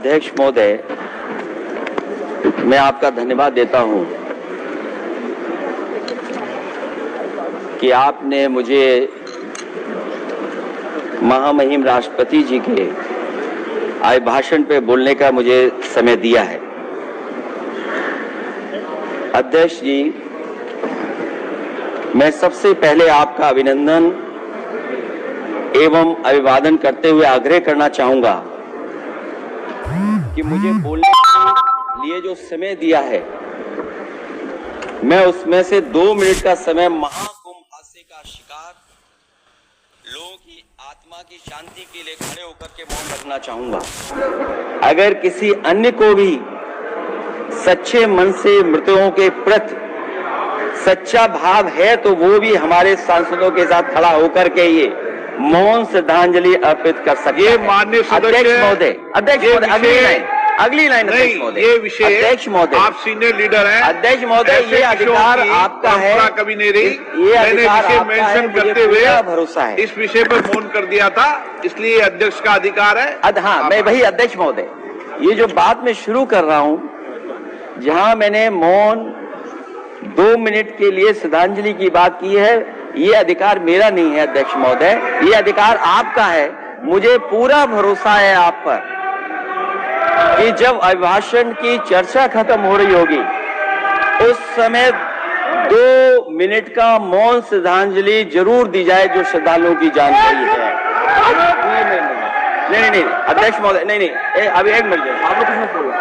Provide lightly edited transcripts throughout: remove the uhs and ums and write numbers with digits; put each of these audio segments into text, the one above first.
अध्यक्ष महोदय, मैं आपका धन्यवाद देता हूं कि आपने मुझे महामहिम राष्ट्रपति जी के अभिभाषण पे बोलने का मुझे समय दिया है। अध्यक्ष जी, मैं सबसे पहले आपका अभिनंदन एवं अभिवादन करते हुए आग्रह करना चाहूंगा कि मुझे बोलने के लिए जो समय दिया है, मैं उसमें से 2 मिनट का समय महाकुंभ हादसे का शिकार लोगों की आत्मा की शांति के लिए खड़े होकर के मौन रखना चाहूंगा। अगर किसी अन्य को भी सच्चे मन से मृतकों के प्रति सच्चा भाव है तो वो भी हमारे सांसदों के साथ खड़ा होकर के ये मौन श्रद्धांजलि अर्पित कर सके। ये माननीय अध्यक्ष महोदय, अगली लाइन अध्यक्ष महोदय, ये विषय अध्यक्ष महोदय, आप सीनियर लीडर हैं। अध्यक्ष महोदय, ये अधिकार आपका है, कभी नहीं रही। ये अधिकार विषय आपका है, मेंशन करते हुए भरोसा है इस विषय पर मौन कर दिया था, इसलिए अध्यक्ष का अधिकार है। हाँ, मैं वही अध्यक्ष महोदय, ये जो बात मैं शुरू कर रहा हूं, जहां मैंने मौन 2 मिनट के लिए श्रद्धांजलि की बात की है, ये अधिकार मेरा नहीं है अध्यक्ष महोदय, ये अधिकार आपका है। मुझे पूरा भरोसा है आप पर कि जब अभिभाषण की चर्चा खत्म हो रही होगी उस समय 2 मिनट का मौन श्रद्धांजलि जरूर दी जाए जो श्रद्धालुओं की जान गई है। नहीं अध्यक्ष महोदय, नहीं अभी 1 मिनट आप लोग कुछ मत बोलो।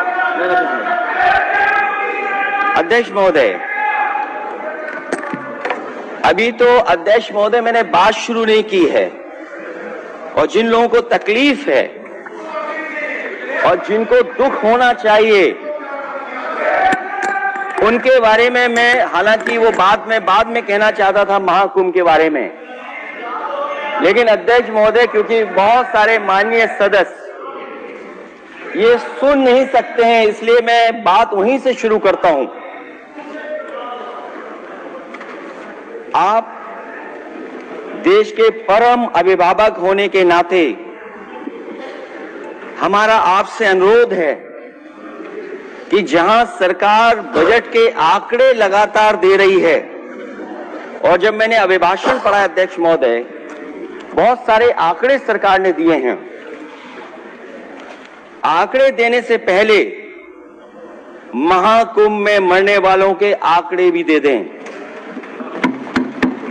अध्यक्ष महोदय, अभी तो अध्यक्ष महोदय मैंने बात शुरू नहीं की है, और जिन लोगों को तकलीफ है और जिनको दुख होना चाहिए उनके बारे में मैं, हालांकि वो बात मैं बाद में कहना चाहता था महाकुंभ के बारे में, लेकिन अध्यक्ष महोदय क्योंकि बहुत सारे माननीय सदस्य ये सुन नहीं सकते हैं, इसलिए मैं बात वहीं से शुरू करता हूं। आप देश के परम अभिभावक होने के नाते हमारा आपसे अनुरोध है कि जहां सरकार बजट के आंकड़े लगातार दे रही है, और जब मैंने अभिभाषण पढ़ा अध्यक्ष महोदय, बहुत सारे आंकड़े सरकार ने दिए हैं। आंकड़े देने से पहले महाकुंभ में मरने वालों के आंकड़े भी दे दें।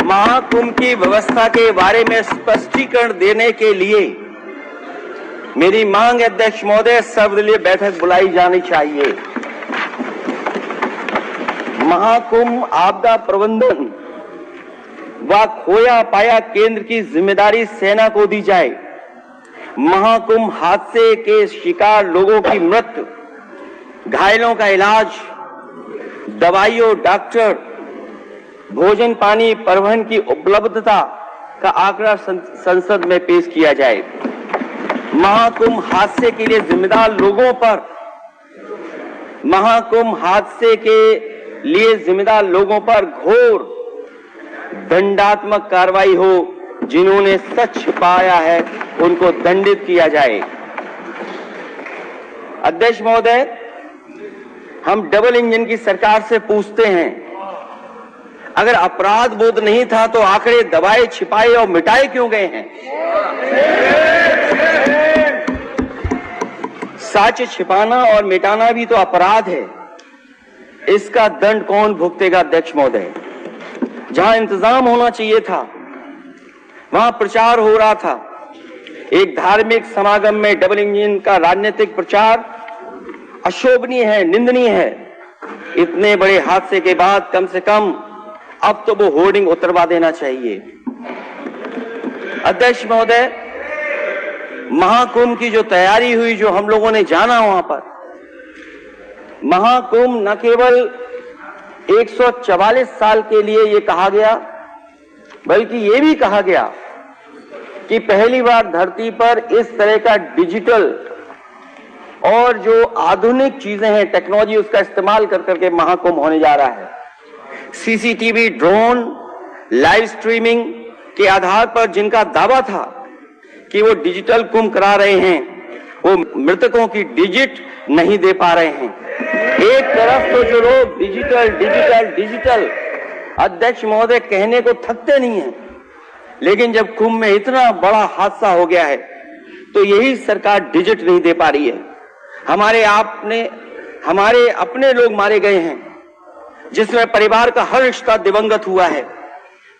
महाकुंभ की व्यवस्था के बारे में स्पष्टीकरण देने के लिए मेरी मांग अध्यक्ष महोदय, सर्वदलीय बैठक बुलाई जानी चाहिए। महाकुंभ आपदा प्रबंधन व खोया पाया केंद्र की जिम्मेदारी सेना को दी जाए। महाकुंभ हादसे के शिकार लोगों की मृत्यु, घायलों का इलाज, दवाइयों, डॉक्टर, भोजन पानी, परिवहन की उपलब्धता का आंकड़ा संसद में पेश किया जाए। महाकुंभ हादसे के लिए जिम्मेदार लोगों पर, महाकुंभ हादसे के लिए जिम्मेदार लोगों पर घोर दंडात्मक कार्रवाई हो। जिन्होंने सच छिपाया है उनको दंडित किया जाए। अध्यक्ष महोदय, हम डबल इंजन की सरकार से पूछते हैं, अगर अपराध बोध नहीं था तो आंकड़े दबाए, छिपाए और मिटाए क्यों गए हैं? सच छिपाना और मिटाना भी तो अपराध है। इसका दंड कौन भुगतेगा अध्यक्ष महोदय? जहां इंतजाम होना चाहिए था वहां प्रचार हो रहा था। एक धार्मिक समागम में डबल इंजन का राजनीतिक प्रचार अशोभनीय है, निंदनीय है। इतने बड़े हादसे के बाद कम से कम अब तो वो होर्डिंग उतरवा देना चाहिए। अध्यक्ष महोदय, महाकुंभ की जो तैयारी हुई, जो हम लोगों ने जाना वहां पर, महाकुंभ न केवल 144 साल के लिए ये कहा गया, बल्कि ये भी कहा गया कि पहली बार धरती पर इस तरह का डिजिटल और जो आधुनिक चीजें हैं, टेक्नोलॉजी, उसका इस्तेमाल कर करके महाकुंभ होने जा रहा है। सीसीटीवी, ड्रोन, लाइव स्ट्रीमिंग के आधार पर जिनका दावा था कि वो डिजिटल कुंभ करा रहे हैं, वो मृतकों की डिजिट नहीं दे पा रहे हैं। एक तरफ तो जो लोग डिजिटल डिजिटल डिजिटल अध्यक्ष महोदय कहने को थकते नहीं हैं, लेकिन जब कुंभ में इतना बड़ा हादसा हो गया है तो यही सरकार डिजिट नहीं दे पा रही है। हमारे अपने लोग मारे गए हैं, जिसमें परिवार का हर रिश्ता दिवंगत हुआ है।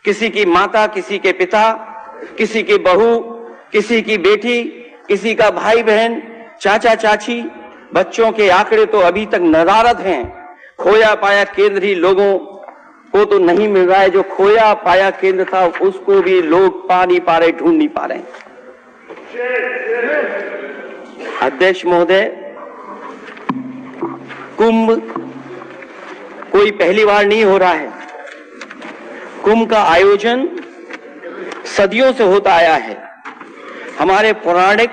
किसी की माता, किसी के पिता, किसी की बहू, किसी की बेटी, किसी का भाई बहन, चाचा चाची। बच्चों के आंकड़े तो अभी तक नदारद हैं। खोया पाया केंद्र ही लोगों को तो नहीं मिल रहा है, जो खोया पाया केंद्र था उसको भी लोग पा नहीं पा रहे, ढूंढ नहीं पा रहे। अध्यक्ष महोदय, कुंभ कोई पहली बार नहीं हो रहा है। कुंभ का आयोजन सदियों से होता आया है। हमारे पौराणिक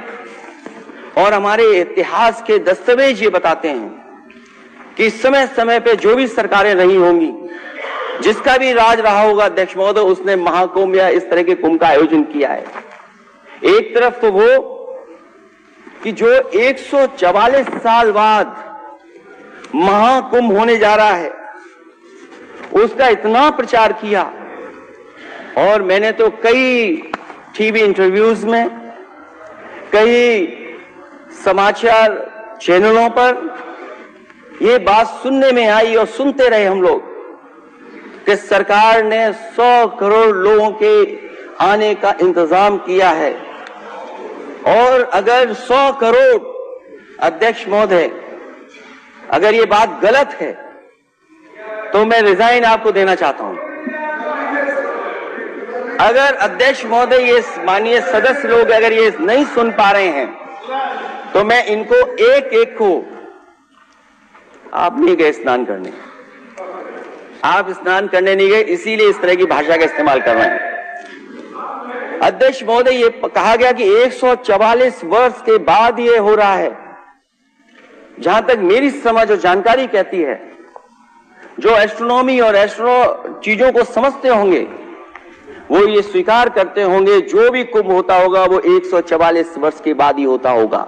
और हमारे इतिहास के दस्तावेज ये बताते हैं कि समय समय पे जो भी सरकारें रही होंगी, जिसका भी राज रहा होगा अध्यक्ष महोदय, उसने महाकुंभ या इस तरह के कुंभ का आयोजन किया है। एक तरफ तो वो कि जो 144 साल बाद महाकुंभ होने जा रहा है, उसका इतना प्रचार किया। और मैंने तो कई टीवी इंटरव्यूज में, कई समाचार चैनलों पर यह बात सुनने में आई और सुनते रहे हम लोग कि सरकार ने 100 करोड़ लोगों के आने का इंतजाम किया है। और अगर 100 करोड़, अध्यक्ष महोदय, अगर ये बात गलत है तो मैं रिजाइन आपको देना चाहता हूं। अगर अध्यक्ष महोदय, ये माननीय सदस्य लोग अगर ये नहीं सुन पा रहे हैं तो मैं इनको एक एक को, आप नहीं गए स्नान करने, आप स्नान करने नहीं गए, इसीलिए इस तरह की भाषा का इस्तेमाल कर रहे हैं। अध्यक्ष महोदय, ये कहा गया कि 144 वर्ष के बाद ये हो रहा है। जहां तक मेरी समझ और जानकारी कहती है, जो एस्ट्रोनॉमी और एस्ट्रो चीजों को समझते होंगे वो ये स्वीकार करते होंगे, जो भी कुंभ होता होगा वो 144 वर्ष के बाद ही होता होगा।